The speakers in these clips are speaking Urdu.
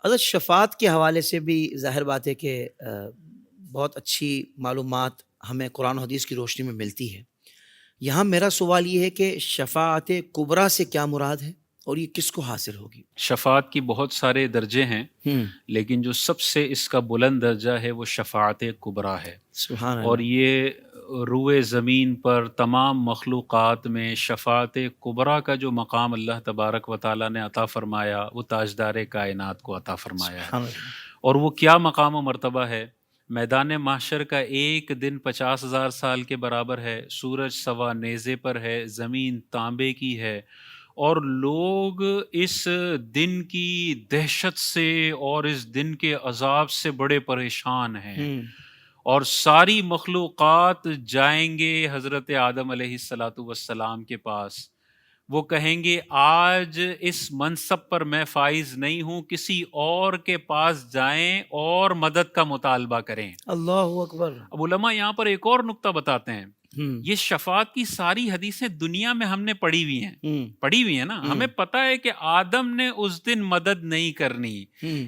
حضرت شفاعت کے حوالے سے بھی ظاہر بات ہے کہ بہت اچھی معلومات ہمیں قرآن و حدیث کی روشنی میں ملتی ہے۔ یہاں میرا سوال یہ ہے کہ شفاعت کبریٰ سے کیا مراد ہے اور یہ کس کو حاصل ہوگی؟ شفاعت کی بہت سارے درجے ہیں، لیکن جو سب سے اس کا بلند درجہ ہے وہ شفاعت کبریٰ ہے۔ سبحان اور اللہ۔ یہ روئے زمین پر تمام مخلوقات میں شفاعت کبریٰ کا جو مقام اللہ تبارک و تعالیٰ نے عطا فرمایا وہ تاجدار کائنات کو عطا فرمایا ہے۔ سبحان اللہ۔ اور وہ کیا مقام و مرتبہ ہے؟ میدان محشر کا ایک دن 50,000 سال کے برابر ہے، سورج سوا نیزے پر ہے، زمین تانبے کی ہے، اور لوگ اس دن کی دہشت سے اور اس دن کے عذاب سے بڑے پریشان ہیں۔ اور ساری مخلوقات جائیں گے حضرت آدم علیہ السلام کے پاس، وہ کہیں گے آج اس منصب پر میں فائز نہیں ہوں، کسی اور کے پاس جائیں اور مدد کا مطالبہ کریں۔ اللہ اکبر۔ اب علماء یہاں پر ایک اور نقطہ بتاتے ہیں، یہ شفاعت کی ساری حدیثیں دنیا میں ہم نے پڑھی ہوئی ہیں نا، ہمیں پتہ ہے کہ آدم نے اس دن مدد نہیں کرنی،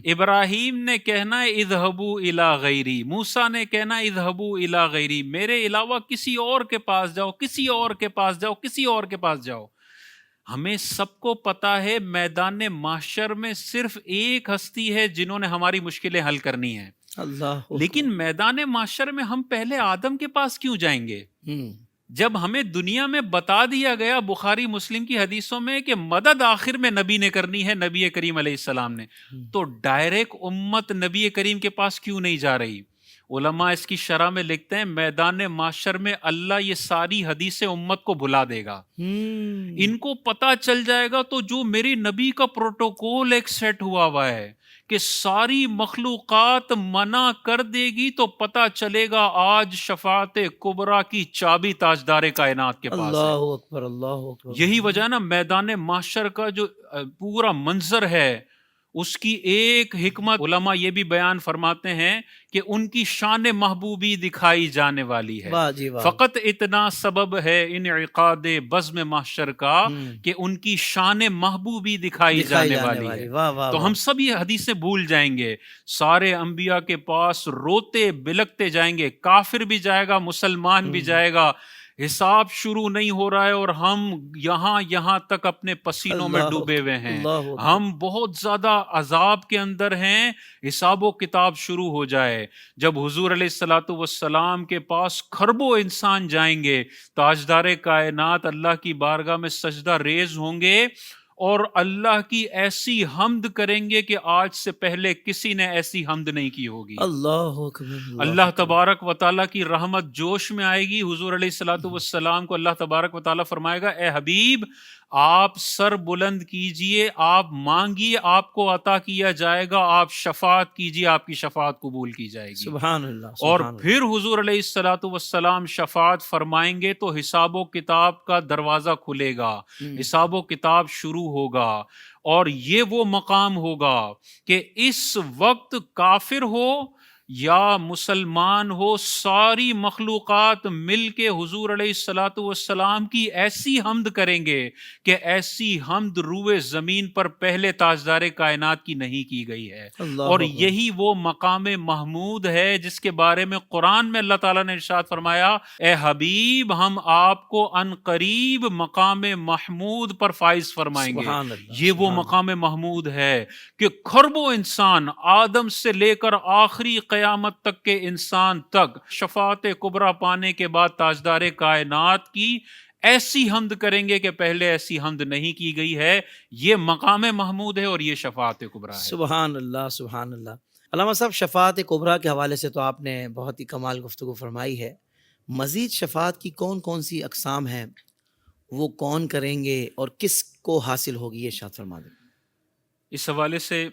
ابراہیم نے کہنا ہے اذهبوا الی غیری، موسیٰ نے کہنا اذهبوا الی غیری، میرے علاوہ کسی اور کے پاس جاؤ، کسی اور کے پاس جاؤ، کسی اور کے پاس جاؤ۔ ہمیں سب کو پتا ہے میدان محشر میں صرف ایک ہستی ہے جنہوں نے ہماری مشکلیں حل کرنی ہیں، اللہ لیکن میدان محشر میں ہم پہلے آدم کے پاس کیوں جائیں گے؟ جب ہمیں دنیا میں بتا دیا گیا بخاری مسلم کی حدیثوں میں کہ مدد آخر میں نبی نے کرنی ہے، نبی کریم علیہ السلام نے، تو ڈائریکٹ امت نبی کریم کے پاس کیوں نہیں جا رہی؟ علماء اس کی شرح میں لکھتے ہیں میدان محشر میں اللہ یہ ساری حدیثیں امت کو بھلا دے گا، ان کو پتا چل جائے گا تو جو میری نبی کا پروٹوکول ایک سیٹ ہوا ہے کہ ساری مخلوقات منع کر دے گی، تو پتا چلے گا آج شفاعت کبریٰ کی چابی تاجدار کائنات کے پاس ہے۔ اللہ اکبر، اللہ اکبر۔ یہی وجہ نا میدان محشر کا جو پورا منظر ہے اس کی ایک حکمت علماء یہ بھی بیان فرماتے ہیں کہ ان کی شان محبوبی دکھائی جانے والی ہے۔ واہ جی واہ۔ فقط اتنا سبب ہے انعقاد بزم محشر کا کہ ان کی شان محبوبی دکھائی جانے والی ہے۔ واہ واہ۔ تو ہم سب یہ حدیثیں بھول جائیں گے، سارے انبیاء کے پاس روتے بلکتے جائیں گے، کافر بھی جائے گا، مسلمان بھی جائے گا، حساب شروع نہیں ہو رہا ہے اور ہم یہاں تک اپنے پسینوں میں ڈوبے ہوئے ہیں، ہم بہت زیادہ عذاب کے اندر ہیں، حساب و کتاب شروع ہو جائے۔ جب حضور علیہ السلام کے پاس کھربوں انسان جائیں گے، تاجدار کائنات اللہ کی بارگاہ میں سجدہ ریز ہوں گے اور اللہ کی ایسی حمد کریں گے کہ آج سے پہلے کسی نے ایسی حمد نہیں کی ہوگی۔ اللہ اکبر۔ اللہ تبارک و تعالیٰ کی رحمت جوش میں آئے گی۔ حضور علیہ السلام کو اللہ تبارک و تعالیٰ فرمائے گا اے حبیب آپ سر بلند کیجئے، آپ مانگیے، آپ کو عطا کیا جائے گا، آپ شفاعت کیجئے، آپ کی شفاعت قبول کی جائے گی۔ سبحان اللہ۔ اور پھر حضور علیہ السلام شفاعت فرمائیں گے تو حساب و کتاب کا دروازہ کھلے گا، حساب و کتاب شروع ہوگا، اور یہ وہ مقام ہوگا کہ اس وقت کافر ہو یا مسلمان ہو، ساری مخلوقات مل کے حضور علیہ السلام کی ایسی حمد کریں گے کہ ایسی حمد روئے زمین پر پہلے تاجدار کائنات کی نہیں کی گئی ہے۔ اور یہی وہ مقام محمود ہے جس کے بارے میں قرآن میں اللہ تعالیٰ نے ارشاد فرمایا اے حبیب ہم آپ کو ان قریب مقام محمود پر فائز فرمائیں گے۔ یہ وہ مقام محمود ہے کہ کھربوں انسان آدم سے لے کر آخری قیامت تک کے انسان تک شفاعت کبریٰ پانے کے بعد تاجدار کائنات کی ایسی حمد کریں گے کہ پہلے ایسی حمد نہیں کی گئی ہے۔ یہ مقام محمود ہے اور یہ شفاعت کبریٰ ہے۔ سبحان اللہ، سبحان اللہ۔ علامہ صاحب شفاعت کبریٰ کے حوالے سے تو آپ نے بہت ہی کمال گفتگو فرمائی ہے، مزید شفاعت کی کون کون سی اقسام ہیں، وہ کون کریں گے اور کس کو حاصل ہوگی، یہ ارشاد فرما دیں۔ اس حوالے سے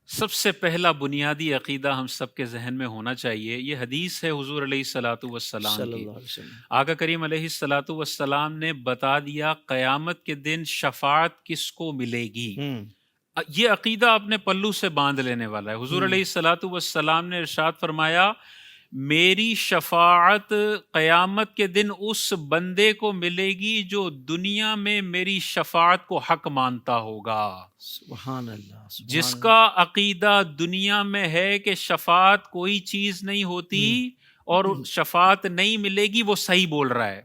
سب سے پہلا بنیادی عقیدہ ہم سب کے ذہن میں ہونا چاہیے، یہ حدیث ہے حضور علیہ السلام کی۔ آقا کریم علیہ السلام نے بتا دیا قیامت کے دن شفاعت کس کو ملے گی۔ یہ عقیدہ اپنے پلو سے باندھ لینے والا ہے۔ حضور علیہ السلام نے ارشاد فرمایا میری شفاعت قیامت کے دن اس بندے کو ملے گی جو دنیا میں میری شفاعت کو حق مانتا ہوگا. سبحان اللہ، جس سبحان کا اللہ. عقیدہ دنیا میں ہے کہ شفاعت کوئی چیز نہیں ہوتی اور شفاعت نہیں ملے گی، وہ صحیح بول رہا ہے.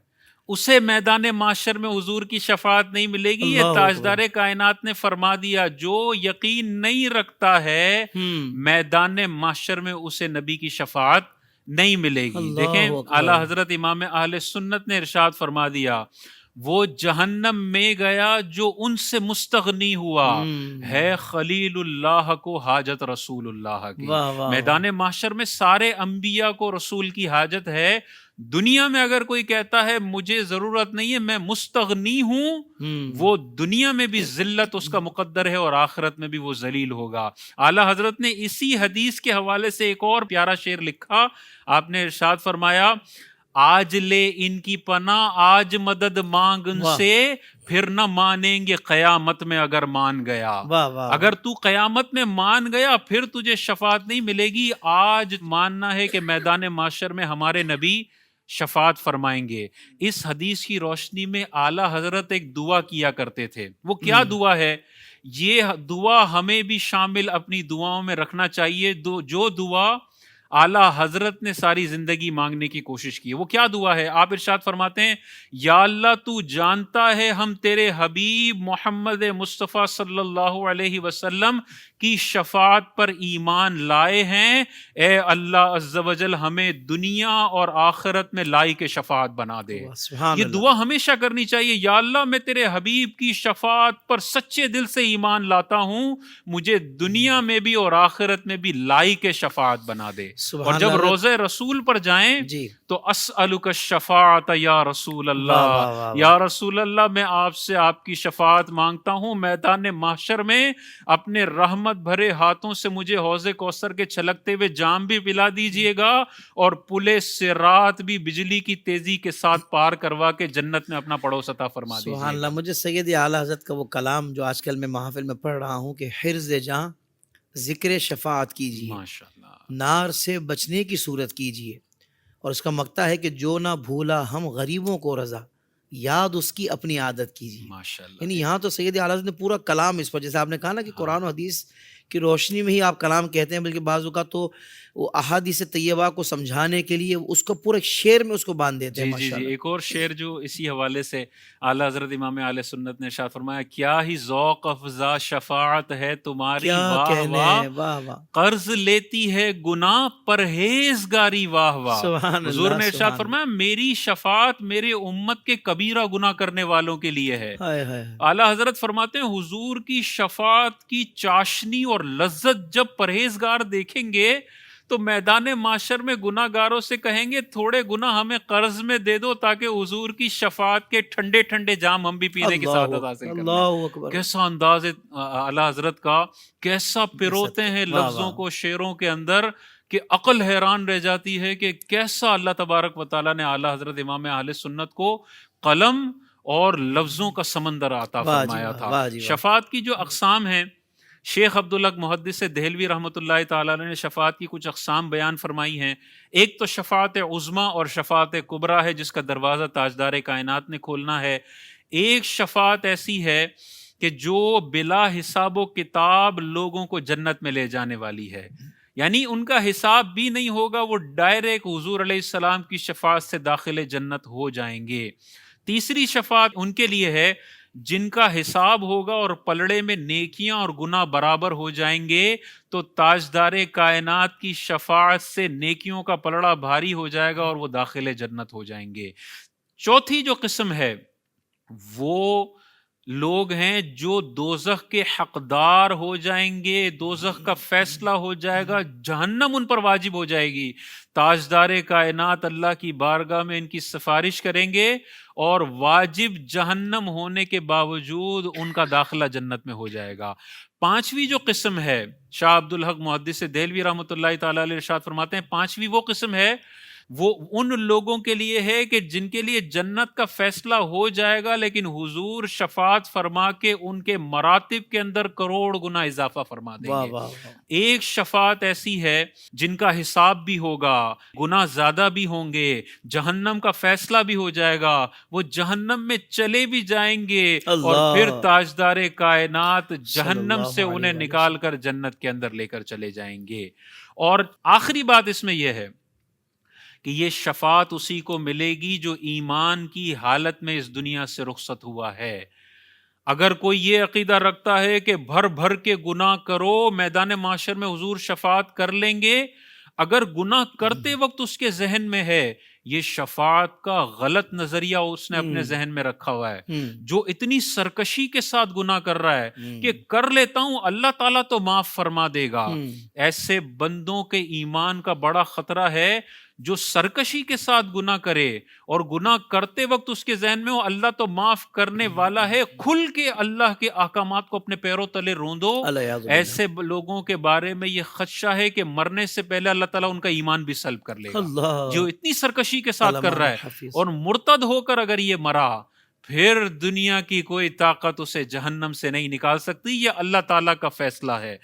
اسے میدان معاشر میں حضور کی شفاعت نہیں ملے گی. یہ اللہ اکبر. تاجدار کائنات نے فرما دیا. جو یقین نہیں رکھتا ہے میدان معاشر میں اسے نبی کی شفاعت نہیں ملے گی. اللہ دیکھیں اکبر. اعلیٰ حضرت امام اہل سنت نے ارشاد فرما دیا، وہ جہنم میں گیا جو ان سے مستغنی ہوا ہے خلیل اللہ کو حاجت رسول اللہ کی. واہ واہ. میدان محشر میں سارے انبیاء کو رسول کی حاجت ہے. دنیا میں اگر کوئی کہتا ہے مجھے ضرورت نہیں ہے، میں مستغنی ہوں، وہ دنیا میں بھی ذلت اس کا مقدر ہے اور آخرت میں بھی وہ ذلیل ہوگا. اعلیٰ حضرت نے اسی حدیث کے حوالے سے ایک اور پیارا شعر لکھا. آپ نے ارشاد فرمایا، آج لے ان کی پناہ، آج مدد مانگ ان سے، پھر نہ مانیں گے قیامت میں اگر مان گیا. اگر تو قیامت میں مان گیا پھر تجھے شفاعت نہیں ملے گی. آج ماننا ہے کہ میدان معاشر میں ہمارے نبی شفاعت فرمائیں گے. اس حدیث کی روشنی میں اعلیٰ حضرت ایک دعا کیا کرتے تھے. وہ کیا دعا ہے؟ یہ دعا ہمیں بھی شامل اپنی دعاؤں میں رکھنا چاہیے. جو دعا اعلیٰ حضرت نے ساری زندگی مانگنے کی کوشش کی. وہ کیا دعا ہے؟ آپ ارشاد فرماتے ہیں، یا اللہ تو جانتا ہے ہم تیرے حبیب محمد مصطفیٰ صلی اللہ علیہ وسلم کی شفاعت پر ایمان لائے ہیں. اے اللہ عز و جل ہمیں دنیا اور آخرت میں لائق شفاعت بنا دے. یہ دعا ہمیشہ کرنی چاہیے. یا اللہ میں تیرے حبیب کی شفاعت پر سچے دل سے ایمان لاتا ہوں، مجھے دنیا میں بھی اور آخرت میں بھی لائق شفاعت بنا دے. اور جب روضہ رسول پر جائیں تو اسألک الشفاعت یا رسول اللہ، یا رسول اللہ میں آپ سے آپ کی شفاعت مانگتا ہوں. میدان محشر میں اپنے رحمت بھرے ہاتھوں سے مجھے حوض کوثر کے چھلکتے ہوئے جام بھی پلا دیجئے گا اور پل صراط بھی بجلی کی تیزی کے ساتھ پار کروا کے جنت میں اپنا پڑوس عطا فرما دیجئے گا. سبحان اللہ. مجھے سید اعلیٰ حضرت کا وہ کلام جو آج کل میں محفل میں پڑھ رہا ہوں کہ حرز جاں ذکر شفاعت کیجیے، ماشاءاللہ، نار سے بچنے کی صورت کیجیے، اور اس کا مقطع ہے کہ جو نہ بھولا ہم غریبوں کو رضا، یاد اس کی اپنی عادت کیجیے. ماشاءاللہ. یعنی یہاں تو سید اعلیٰ حضرت نے پورا کلام اس پر، جیسے آپ نے کہا نا کہ قرآن و حدیث کی روشنی میں ہی آپ کلام کہتے ہیں، بلکہ بعض اوقات تو وہ احادیث طیبہ کو سمجھانے کے لیے اس کو پورے شعر میں اس کو باندھ دیتے ہیں. جی ایک اور شعر جو اسی حوالے سے اعلیٰ حضرت امام اہل سنت نے ارشاد فرمایا، کیا ہی ذوق افزا شفاعت ہے تمہاری، واہ واہ، قرض لیتی ہے گناہ پرہیزگاری، واہ واہ. حضور نے ارشاد فرمایا میری شفاعت میرے امت کے کبیرہ گناہ کرنے والوں کے لیے ہے. اعلیٰ حضرت فرماتے ہیں حضور کی شفاعت کی چاشنی اور لذت جب پرہیزگار دیکھیں گے تو میدان معاشر میں گناہ گاروں سے کہیں گے تھوڑے گناہ ہمیں قرض میں دے دو تاکہ حضور کی شفاعت کے ٹھنڈے ٹھنڈے جام ہم بھی پینے کی سعادت حاصل کریں. اللہ اکبر. کیسا انداز ہے اعلیٰ حضرت کا، کیسا پیروتے ہیں لفظوں کو شعروں کے اندر کہ عقل حیران رہ جاتی ہے کہ کیسا اللہ تبارک و تعالیٰ نے اعلیٰ حضرت امام اہل سنت کو قلم اور لفظوں کا سمندر عطا فرمایا تھا. شفاعت کی جو اقسام ہیں، شیخ عبدالحق محدث دہلوی رحمۃ اللہ تعالیٰ نے شفاعت کی کچھ اقسام بیان فرمائی ہیں. ایک تو شفاعت عظمیٰ اور شفاعت کبریٰ ہے جس کا دروازہ تاجدار کائنات نے کھولنا ہے. ایک شفاعت ایسی ہے کہ جو بلا حساب و کتاب لوگوں کو جنت میں لے جانے والی ہے، یعنی ان کا حساب بھی نہیں ہوگا، وہ ڈائریکٹ حضور علیہ السلام کی شفاعت سے داخل جنت ہو جائیں گے. تیسری شفاعت ان کے لیے ہے جن کا حساب ہوگا اور پلڑے میں نیکیاں اور گناہ برابر ہو جائیں گے تو تاجدار کائنات کی شفاعت سے نیکیوں کا پلڑا بھاری ہو جائے گا اور وہ داخل جنت ہو جائیں گے. چوتھی جو قسم ہے وہ لوگ ہیں جو دوزخ کے حقدار ہو جائیں گے، دوزخ کا فیصلہ ہو جائے گا، جہنم ان پر واجب ہو جائے گی. تاجدار کائنات اللہ کی بارگاہ میں ان کی سفارش کریں گے اور واجب جہنم ہونے کے باوجود ان کا داخلہ جنت میں ہو جائے گا. پانچویں جو قسم ہے، شاہ عبدالحق محدث دہلوی رحمۃ اللہ تعالیٰ علیہ ارشاد فرماتے ہیں، پانچویں وہ قسم ہے وہ ان لوگوں کے لیے ہے کہ جن کے لیے جنت کا فیصلہ ہو جائے گا، لیکن حضور شفاعت فرما کے ان کے مراتب کے اندر کروڑ گنا اضافہ فرما دیں واہ گے۔ واہ واہ، ایک شفاعت ایسی ہے جن کا حساب بھی ہوگا، گناہ زیادہ بھی ہوں گے، جہنم کا فیصلہ بھی ہو جائے گا، وہ جہنم میں چلے بھی جائیں گے، اور پھر اللہ تاجدار کائنات صلی جہنم اللہ سے علیہ انہیں وآلہ نکال وسلم۔ کر جنت کے اندر لے کر چلے جائیں گے۔ اور آخری بات اس میں یہ ہے کہ یہ شفاعت اسی کو ملے گی جو ایمان کی حالت میں اس دنیا سے رخصت ہوا ہے۔ اگر کوئی یہ عقیدہ رکھتا ہے کہ بھر بھر کے گناہ کرو، میدان معاشر میں حضور شفاعت کر لیں گے، اگر گناہ کرتے وقت اس کے ذہن میں ہے، یہ شفاعت کا غلط نظریہ اس نے اپنے ذہن میں رکھا ہوا ہے۔ جو اتنی سرکشی کے ساتھ گناہ کر رہا ہے کہ کر لیتا ہوں اللہ تعالیٰ تو معاف فرما دے گا، ایسے بندوں کے ایمان کا بڑا خطرہ ہے۔ جو سرکشی کے ساتھ گناہ کرے اور گناہ کرتے وقت اس کے ذہن میں ہو اللہ تو معاف کرنے والا ہے، کھل کے اللہ کے احکامات کو اپنے پیروں تلے روندو، الیاذ باللہ، ایسے لوگوں کے بارے میں یہ خدشہ ہے کہ مرنے سے پہلے اللہ تعالیٰ ان کا ایمان بھی سلب کر لے گا۔ جو اللہ اتنی سرکشی کے ساتھ کر علامہ رہا ہے حافظ، اور مرتد ہو کر اگر یہ مرا، پھر دنیا کی کوئی طاقت اسے جہنم سے نہیں نکال سکتی، یہ اللہ تعالیٰ کا فیصلہ ہے۔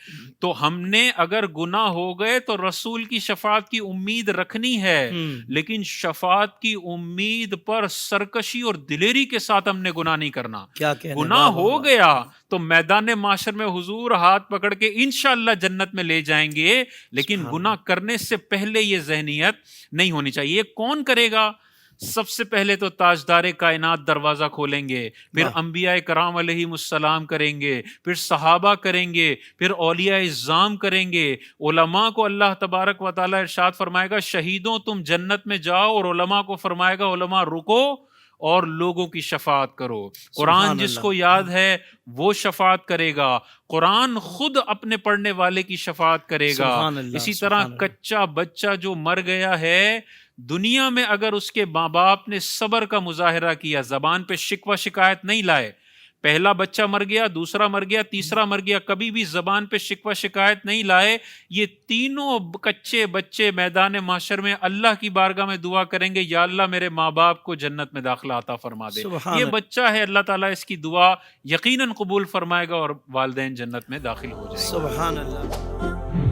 تو ہم نے اگر گناہ ہو گئے تو رسول کی شفاعت کی امید رکھنی ہے، لیکن شفاعت کی امید پر سرکشی اور دلیری کے ساتھ ہم نے گناہ نہیں کرنا۔ کیا کہنے، گناہ واہ واہ ہو واہ، گیا تو میدان معاشر میں حضور ہاتھ پکڑ کے انشاءاللہ جنت میں لے جائیں گے، لیکن سبحان گناہ کرنے سے پہلے یہ ذہنیت نہیں ہونی چاہیے۔ یہ کون کرے گا؟ سب سے پہلے تو تاجدار کائنات دروازہ کھولیں گے، پھر واہ، انبیاء کرام علیہم السلام کریں گے، پھر صحابہ کریں گے، پھر اولیاء اعظام کریں گے، علماء کو اللہ تبارک و تعالیٰ ارشاد فرمائے گا شہیدوں تم جنت میں جاؤ، اور علماء کو فرمائے گا علماء رکو اور لوگوں کی شفاعت کرو۔ قرآن سبحان جس اللہ، کو یاد ہے وہ شفاعت کرے گا، قرآن خود اپنے پڑھنے والے کی شفاعت کرے گا۔ سبحان اللہ، اسی طرح سبحان اللہ، کچا بچہ جو مر گیا ہے، دنیا میں اگر اس کے ماں باپ نے صبر کا مظاہرہ کیا، زبان پہ شکوہ شکایت نہیں لائے، پہلا بچہ مر گیا، دوسرا مر گیا، تیسرا مر گیا، کبھی بھی زبان پہ شکوہ شکایت نہیں لائے، یہ تینوں کچے بچے میدان محشر میں اللہ کی بارگاہ میں دعا کریں گے، یا اللہ میرے ماں باپ کو جنت میں داخلہ عطا فرما دے۔ سبحان یہ اللہ، بچہ ہے، اللہ تعالیٰ اس کی دعا یقیناً قبول فرمائے گا اور والدین جنت میں داخل ہو جائیں گے۔ سبحان اللہ۔